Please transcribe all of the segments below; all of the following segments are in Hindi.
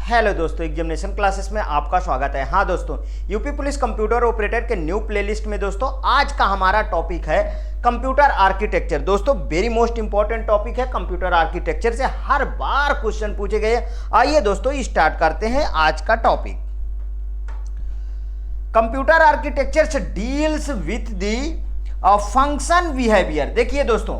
हेलो दोस्तों, एग्जामिनेशन क्लासेस में आपका स्वागत है। हाँ दोस्तों, यूपी पुलिस कंप्यूटर ऑपरेटर के न्यू प्लेलिस्ट में दोस्तों आज का हमारा टॉपिक है कंप्यूटर आर्किटेक्चर। दोस्तों वेरी मोस्ट इंपॉर्टेंट टॉपिक है। कंप्यूटर आर्किटेक्चर से हर बार क्वेश्चन पूछे गए। आइए दोस्तों स्टार्ट करते हैं आज का टॉपिक। कंप्यूटर आर्किटेक्चर से deals with the function behaviour. देखिए दोस्तों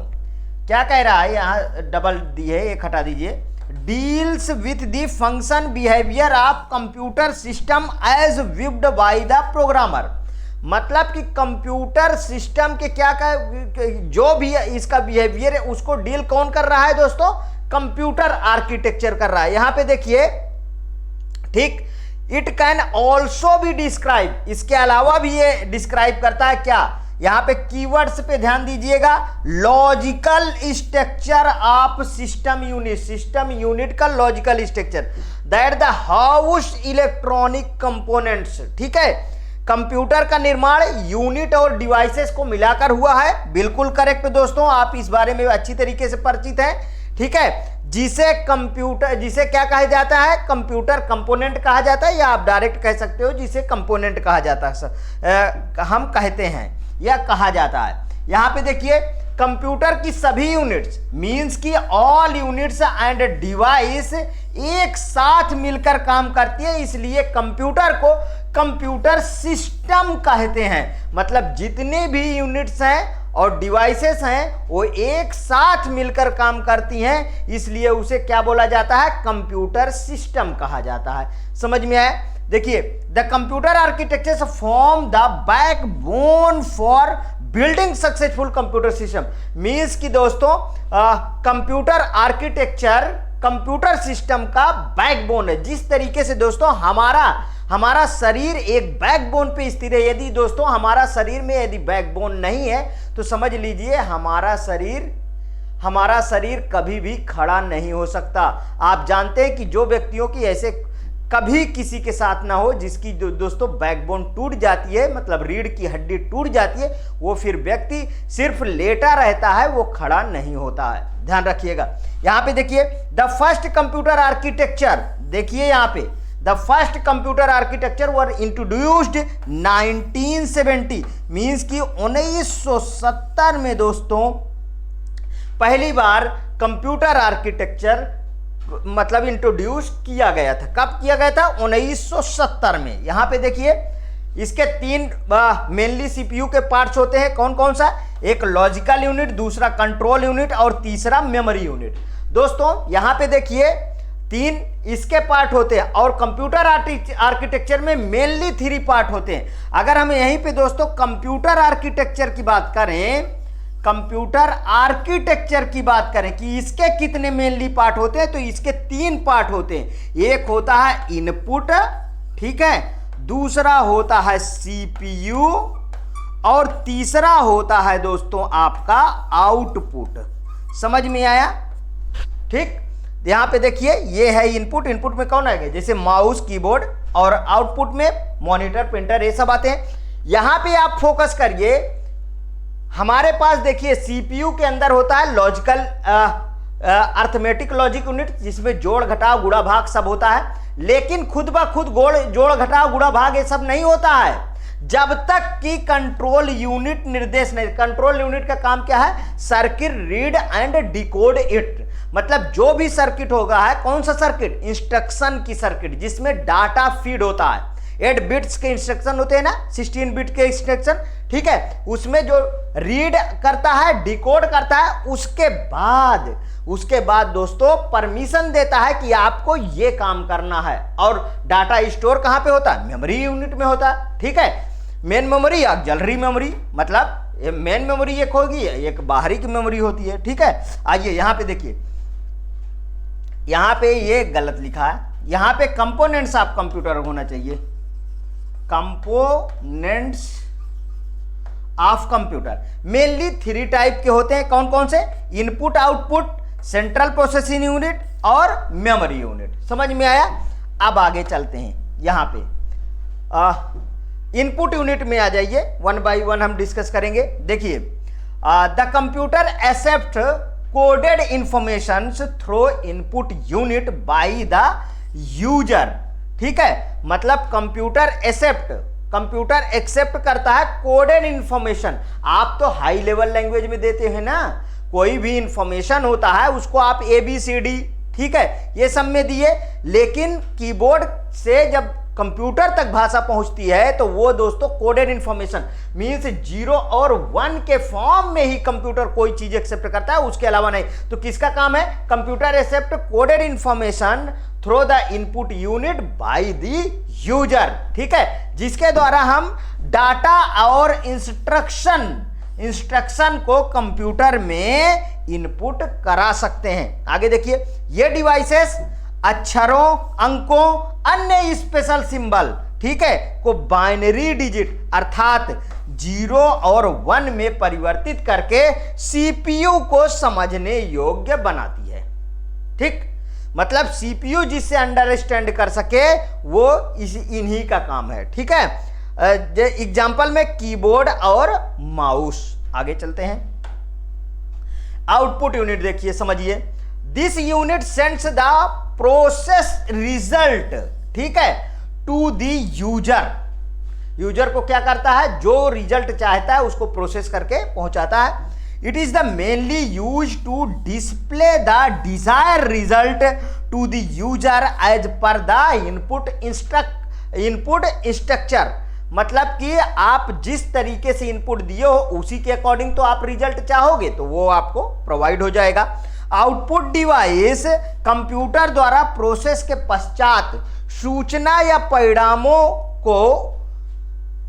क्या कह रहा है, यहाँ डबल दी है, एक हटा दीजिए। Deals with the function behaviour of computer system as viewed by the programmer. मतलब कि कंप्यूटर सिस्टम के क्या जो भी इसका बिहेवियर है उसको डील कौन कर रहा है दोस्तों? कंप्यूटर आर्किटेक्चर कर रहा है। यहां पे देखिए, ठीक, it can also be describe, इसके अलावा भी ये डिस्क्राइब करता है क्या? यहां पे कीवर्ड्स पे ध्यान दीजिएगा। Logical structure of system unit, system unit का logical structure, that the house electronic components. ठीक है, कंप्यूटर का निर्माण यूनिट और डिवाइसेस को मिलाकर हुआ है। बिल्कुल करेक्ट दोस्तों, आप इस बारे में अच्छी तरीके से परिचित हैं। ठीक है, जिसे क्या कहा जाता है? कंप्यूटर कंपोनेंट कहा जाता है, या आप डायरेक्ट कह सकते हो जिसे कंपोनेंट कहा जाता है, हम कहते हैं या कहा जाता है। यहां पे देखिए, कंप्यूटर की सभी यूनिट्स मींस की ऑल यूनिट्स एंड डिवाइस एक साथ मिलकर काम करती है, इसलिए कंप्यूटर को कंप्यूटर सिस्टम कहते हैं। मतलब जितने भी यूनिट्स हैं और डिवाइसेस हैं वो एक साथ मिलकर काम करती हैं, इसलिए उसे क्या बोला जाता है? कंप्यूटर सिस्टम कहा जाता है। समझ में आया? देखिए, the computer architecture form the backbone for building successful computer system. Means कि दोस्तों कंप्यूटर आर्किटेक्चर कंप्यूटर सिस्टम का बैकबोन है। जिस तरीके से दोस्तों हमारा शरीर एक बैकबोन पे स्थिर है। यदि दोस्तों हमारा शरीर में यदि बैकबोन नहीं है तो समझ लीजिए हमारा शरीर कभी भी खड़ा नहीं हो सकता। आप जानते हैं कि जो व्यक्तियों की ऐसे कभी किसी के साथ ना हो जिसकी दोस्तों बैकबोन टूट जाती है, मतलब रीढ़ की हड्डी टूट जाती है, वो फिर व्यक्ति सिर्फ लेटा रहता है, वो खड़ा नहीं होता है। ध्यान रखिएगा। यहां पे देखिए, द फर्स्ट कंप्यूटर आर्किटेक्चर, देखिए यहां पे the first computer architecture were introduced 1970, means की 1970 में दोस्तों पहली बार कंप्यूटर आर्किटेक्चर मतलब इंट्रोड्यूस किया गया था। कब किया गया था? 1970 में। यहां पे देखिए, इसके तीन मेनली सीपीयू के पार्ट्स होते हैं। कौन कौन सा? एक लॉजिकल यूनिट, दूसरा कंट्रोल यूनिट और तीसरा मेमोरी यूनिट। दोस्तों यहां पे देखिए तीन इसके पार्ट होते हैं और कंप्यूटर आर्किटेक्चर में मेनली 3 पार्ट होते हैं। अगर हम यहीं पे दोस्तों कंप्यूटर आर्किटेक्चर की बात करें, कंप्यूटर आर्किटेक्चर की बात करें कि इसके कितने मेनली पार्ट होते हैं, तो इसके 3 पार्ट होते हैं। एक होता है इनपुट, ठीक है, दूसरा होता है सीपीयू और तीसरा होता है दोस्तों आपका आउटपुट। समझ में आया? ठीक, यहां पे देखिए ये है इनपुट। इनपुट में कौन आएगा? जैसे माउस, कीबोर्ड, और आउटपुट में मॉनिटर, प्रिंटर, ये सब आते हैं। यहां पे आप फोकस करिए, हमारे पास देखिए सीपीयू के अंदर होता है लॉजिकल अर्थमेटिक लॉजिक यूनिट, जिसमें जोड़ घटाव गुणा भाग सब होता है। लेकिन खुद ब खुद जोड़ घटाव गुणा भाग ये सब नहीं होता है जब तक कि कंट्रोल यूनिट निर्देश नहीं। कंट्रोल यूनिट का काम क्या है? Circuit read and decode it. मतलब जो भी सर्किट होगा है, कौन सा सर्किट? इंस्ट्रक्शन की सर्किट, जिसमें डाटा फीड होता है। 8 बिट्स के इंस्ट्रक्शन होते हैं ना, 16 बिट के इंस्ट्रक्शन, ठीक है, उसमें जो रीड करता है, डिकोड करता है, उसके बाद दोस्तों परमिशन देता है कि आपको ये काम करना है। और डाटा स्टोर कहां पे होता है? मेमोरी यूनिट में होता है। ठीक है, मेन मेमोरी या ऑक्सिलरी मेमोरी, मतलब मेन मेमोरी एक होगी, एक बाहरी की मेमोरी होती है। ठीक है, आइए यहां पे देखिए, यहां पे ये गलत लिखा है। यहां पे कंपोनेंट्स ऑफ कंप्यूटर होना चाहिए, components of computer. Mainly 3 type के होते हैं। कौन कौन से? Input, output, central processing unit और मेमोरी यूनिट। समझ में आया? अब आगे चलते हैं। यहां पे इनपुट यूनिट में आ जाइए, 1 by 1 हम डिस्कस करेंगे। देखिए, the computer accept coded information through input unit by the user, ठीक है, मतलब कंप्यूटर एक्सेप्ट करता है कोडेड इंफॉर्मेशन। आप तो हाई लेवल लैंग्वेज में देते हैं ना, कोई भी इंफॉर्मेशन होता है उसको आप ABCD, ठीक है, ये सब में दिए, लेकिन कीबोर्ड से जब कंप्यूटर तक भाषा पहुंचती है तो वो दोस्तों कोडेड इंफॉर्मेशन मींस 0 और 1 के फॉर्म में ही कंप्यूटर कोई चीज एक्सेप्ट करता है, उसके अलावा नहीं। तो किसका काम है? Computer accept coded information through the input unit by the user, ठीक है, जिसके द्वारा हम डाटा और इंस्ट्रक्शन को कंप्यूटर में इनपुट करा सकते हैं। आगे देखिए, ये डिवाइसेस अक्षरों, अंकों, अन्य स्पेशल सिंबल, ठीक है, को बाइनरी डिजिट अर्थात 0 और 1 में परिवर्तित करके CPU को समझने योग्य बनाती है। ठीक, मतलब CPU जिससे अंडरस्टैंड कर सके वो इन्हीं का काम है। ठीक है, एग्जाम्पल में कीबोर्ड और माउस। आगे चलते हैं, आउटपुट यूनिट देखिए, समझिए। This unit sends the process result, ठीक है, टू द यूजर। यूजर को क्या करता है? जो रिजल्ट चाहता है उसको प्रोसेस करके पहुंचाता है। It is the mainly use to display the desire result to the user as per the input instruction. मतलब कि आप जिस तरीके से इनपुट दिए हो उसी के अकॉर्डिंग तो आप रिजल्ट चाहोगे तो वो आपको प्रोवाइड हो जाएगा। आउटपुट डिवाइस कंप्यूटर द्वारा प्रोसेस के पश्चात सूचना या परिणामों को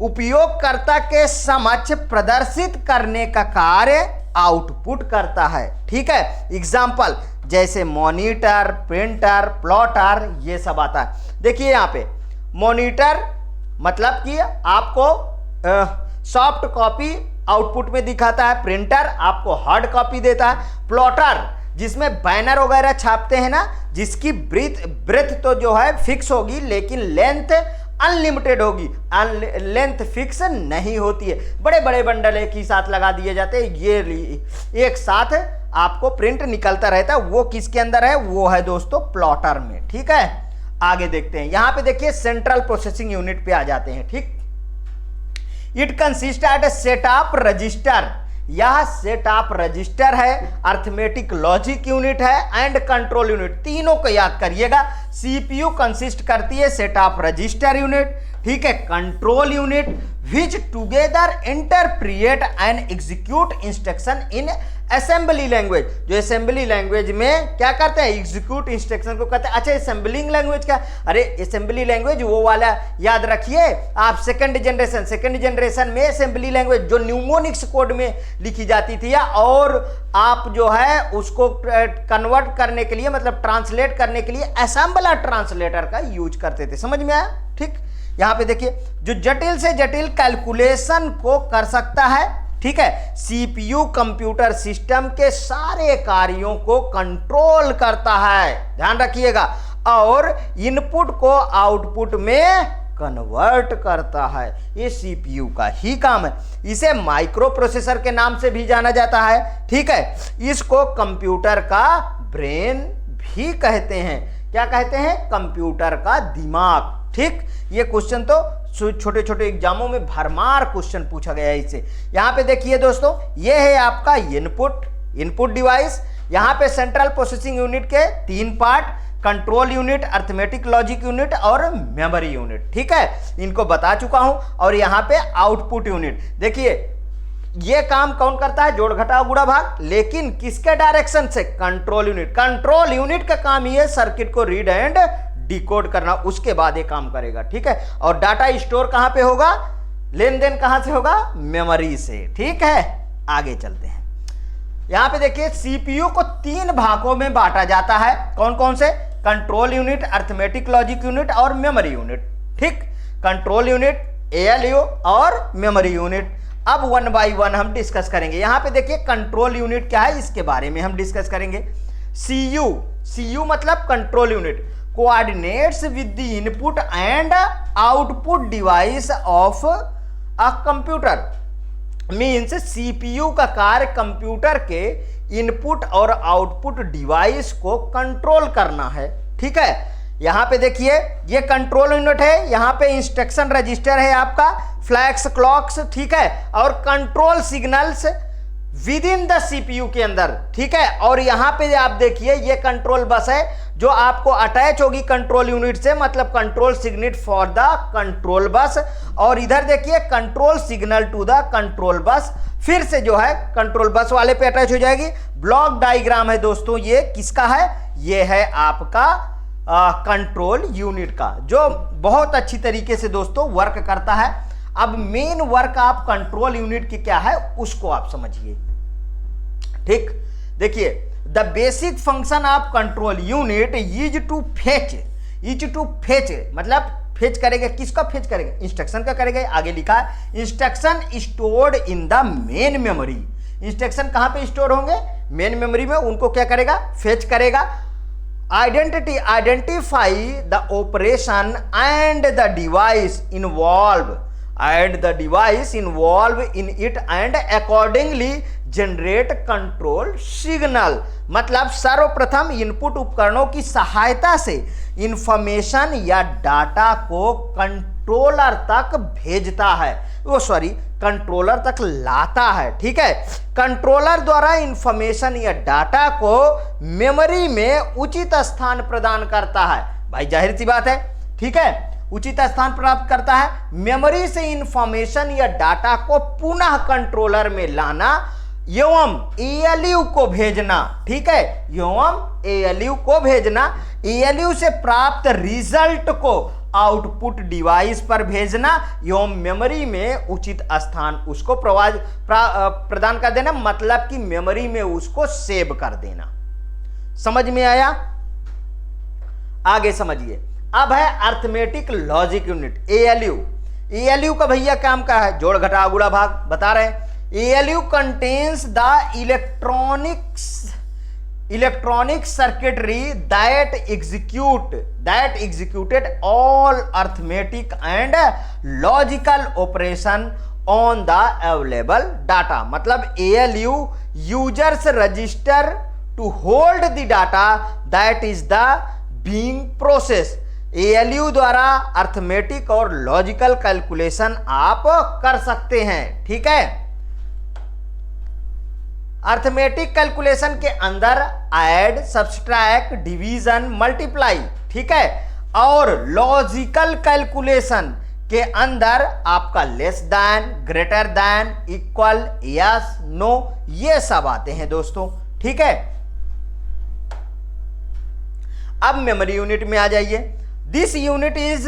उपयोगकर्ता के समक्ष प्रदर्शित करने का कार्य आउटपुट करता है। ठीक है, एग्जाम्पल जैसे मॉनिटर, प्रिंटर, प्लॉटर, ये सब आता है। देखिए यहाँ पे मॉनिटर मतलब कि आपको सॉफ्ट कॉपी आउटपुट में दिखाता है, प्रिंटर आपको हार्ड कॉपी देता है, प्लॉटर जिसमें बैनर वगैरह छापते हैं ना, जिसकी ब्रेथ तो जो है फिक्स होगी लेकिन लेंथ अनलिमिटेड होगी, लेंथ फिक्स नहीं होती है। बड़े बड़े बंडल एक ही साथ लगा दिए जाते हैं, ये एक साथ आपको प्रिंट निकलता रहता है। वो किसके अंदर है? वो है दोस्तों प्लॉटर में। ठीक है, आगे देखते हैं। यहां पे देखिए सेंट्रल प्रोसेसिंग यूनिट पे आ जाते हैं। ठीक, it consist at setup register. यह सेटअप रजिस्टर है, अर्थमेटिक लॉजिक यूनिट है एंड कंट्रोल यूनिट। तीनों को याद करिएगा। सीपीयू कंसिस्ट करती है सेटअप रजिस्टर यूनिट, ठीक है, control unit which together interpret and execute instruction in assembly language। जो असेंबली लैंग्वेज में क्या करते हैं? एग्जीक्यूट इंस्ट्रक्शन को कहते हैं। अच्छा, असेंबलिंग लैंग्वेज क्या? अरे असेंबली लैंग्वेज वो वाला याद रखिए आप, सेकंड जनरेशन में असेंबली लैंग्वेज जो न्यूमोनिक्स कोड में लिखी जाती थी, और आप जो है उसको कन्वर्ट करने के लिए मतलब ट्रांसलेट करने के लिए असेंबलर ट्रांसलेटर का यूज करते थे। समझ में आया? ठीक, यहां पे देखिए जो जटिल से जटिल कैलकुलेशन को कर सकता है, ठीक है, सीपीयू कंप्यूटर सिस्टम के सारे कार्यों को कंट्रोल करता है, ध्यान रखिएगा, और इनपुट को आउटपुट में कन्वर्ट करता है। ये सीपीयू का ही काम है। इसे माइक्रो प्रोसेसर के नाम से भी जाना जाता है। ठीक है, इसको कंप्यूटर का ब्रेन भी कहते हैं। क्या कहते हैं? कंप्यूटर का दिमाग। ठीक, ये क्वेश्चन तो छोटे छोटे एग्जामों में भरमार क्वेश्चन पूछा गया है इससे। यहां पे देखिए दोस्तों, ये है आपका इनपुट डिवाइस। यहां पे सेंट्रल प्रोसेसिंग यूनिट के 3 part, control unit, arithmetic logic unit और मेमोरी यूनिट। ठीक है, इनको बता चुका हूं। और यहां पे आउटपुट यूनिट देखिए, ये काम कौन करता है? जोड़ घटाव गुणा भाग, लेकिन किसके डायरेक्शन से? Control unit. कंट्रोल यूनिट का काम ही है सर्किट को रीड एंड डिकोड करना, उसके बाद ये काम करेगा। ठीक है, और डाटा स्टोर कहां पे होगा? लेन देन कहां से होगा? मेमोरी से। ठीक है, आगे चलते हैं। यहां पे देखिए सीपीयू को 3 भागों में बांटा जाता है। कौन कौन से? Control unit, arithmetic logic unit और मेमोरी यूनिट। ठीक, कंट्रोल यूनिट, एएलयू और मेमोरी यूनिट। अब 1 बाय 1 हम डिस्कस करेंगे। यहां पे देखिए कंट्रोल यूनिट क्या है, इसके बारे में हम डिस्कस करेंगे। सीयू मतलब control unit coordinates with the input and output device of a computer। Means CPU का कार्य कंप्यूटर के इनपुट और आउटपुट डिवाइस को कंट्रोल करना है। ठीक है, यहां पे देखिए ये कंट्रोल यूनिट है, यहां पे इंस्ट्रक्शन रजिस्टर है आपका, फ्लैग्स क्लॉक्स, ठीक है, और control signals with in the CPU के अंदर, ठीक है। और यहां पे आप देखिए ये कंट्रोल बस है जो आपको अटैच होगी कंट्रोल यूनिट से, मतलब control signal for the control bus. और इधर देखिए control signal to the control bus, फिर से जो है कंट्रोल बस वाले पे अटैच हो जाएगी। ब्लॉक डायग्राम है दोस्तों, ये किसका है, ये है आपका कंट्रोल यूनिट का, जो बहुत अच्छी तरीके से दोस्तों वर्क करता है। अब मेन वर्क आप कंट्रोल यूनिट की क्या है उसको आप समझिए, ठीक। देखिए the basic function of control unit is to fetch, मतलब फेच करेगा, किसका फेच करेगा, इंस्ट्रक्शन का करेगा। आगे लिखा है instruction stored in the main memory, instruction कहां पे स्टोर होंगे, मेन मेमोरी में, उनको क्या करेगा, फेच करेगा। Identify the operation and the device involve in it and accordingly generate control signal, मतलब सर्वप्रथम इनपुट उपकरणों की सहायता से इंफॉर्मेशन या डाटा को कंट्रोलर तक भेजता है, कंट्रोलर तक लाता है, ठीक है। कंट्रोलर द्वारा इंफॉर्मेशन या डाटा को मेमोरी में उचित स्थान प्रदान करता है, भाई जाहिर सी बात है, ठीक है, उचित स्थान प्राप्त करता है। मेमोरी से इंफॉर्मेशन या डाटा को पुनः कंट्रोलर में लाना एवं एएलयू को भेजना, ठीक है, एवं एएलयू को भेजना, एएलयू से प्राप्त रिजल्ट को आउटपुट डिवाइस पर भेजना एवं मेमोरी में उचित स्थान उसको प्रदान कर देना, मतलब कि मेमोरी में उसको सेव कर देना। समझ में आया? आगे समझिए। अब है arithmetic logic unit, ALU. ALU का भैया काम क्या है, जोड़ घटा गुणा भाग बता रहे हैं। ALU contains the electronic circuitry that executed all arithmetic and logical operation on the available data, मतलब ALU users register to hold the data that is the being process. ALU द्वारा अर्थमेटिक और लॉजिकल कैलकुलेशन आप कर सकते हैं, ठीक है। अर्थमेटिक कैलकुलेशन के अंदर ऐड, सब्सट्रैक्ट, डिवीजन, मल्टीप्लाई, ठीक है, और लॉजिकल कैलकुलेशन के अंदर आपका less than, greater than, equal, yes, no, ये सब आते हैं दोस्तों, ठीक है। अब मेमोरी यूनिट में आ जाइए। This unit is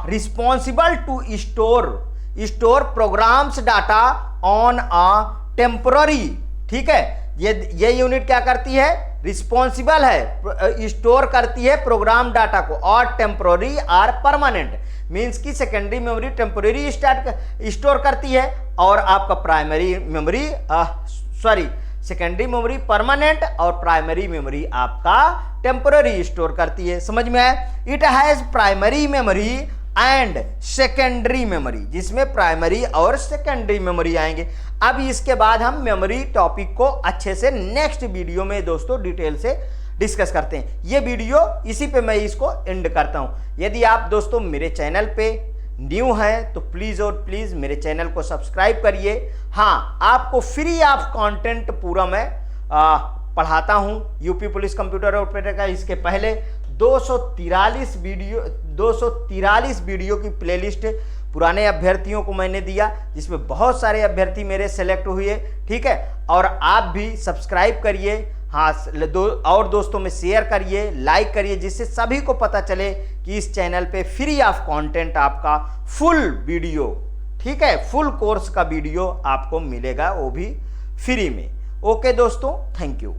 responsible to store programs data on a temporary, ठीक है। ये यूनिट क्या करती है, रिस्पॉन्सिबल है, स्टोर करती है प्रोग्राम डाटा को, और टेम्पररी और परमानेंट, मीन्स की सेकेंडरी मेमोरी टेम्पररी स्टोर करती है, और आपका primary memory secondary memory permanent, और प्राइमरी मेमोरी आपका टेम्पररी स्टोर करती है। समझ में आया? It has primary memory and secondary memory, जिसमें प्राइमरी और सेकेंडरी मेमोरी आएंगे। अब इसके बाद हम मेमोरी टॉपिक को अच्छे से नेक्स्ट वीडियो में दोस्तों डिटेल से डिस्कस करते हैं। ये वीडियो इसी पे मैं इसको एंड करता हूं। यदि आप दोस्तों मेरे चैनल पे न्यू हैं तो प्लीज़ और प्लीज़ मेरे चैनल को सब्सक्राइब करिए। हाँ, आपको फ्री ऑफ कंटेंट पूरा मैं पढ़ाता हूं यूपी पुलिस कंप्यूटर ऑपरेटर का। इसके पहले 243 वीडियो की प्लेलिस्ट पुराने अभ्यर्थियों को मैंने दिया, जिसमें बहुत सारे अभ्यर्थी मेरे सेलेक्ट हुए, ठीक है। और आप भी सब्सक्राइब करिए, हाँ, और दोस्तों में शेयर करिए, लाइक करिए, जिससे सभी को पता चले कि इस चैनल पे फ्री ऑफ कंटेंट आपका फुल वीडियो, ठीक है, फुल कोर्स का वीडियो आपको मिलेगा, वो भी फ्री में। ओके दोस्तों, थैंक यू।